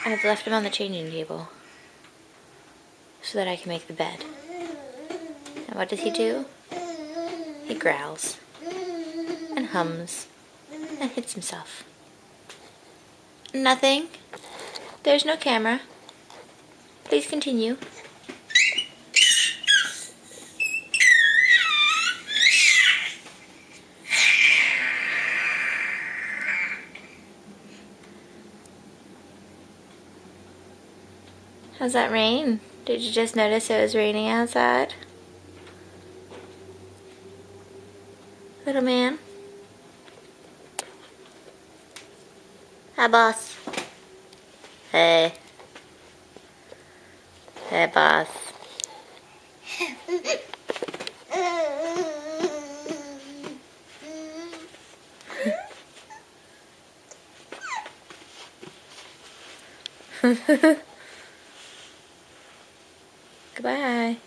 I've left him on the changing table so that I can make the bed. And what does he do? He growls and hums and hits himself. Nothing. There's no camera. Please continue. How's that rain? Did you just notice it was raining outside? Little man? Hi, boss. Hey. Hey, boss. Goodbye.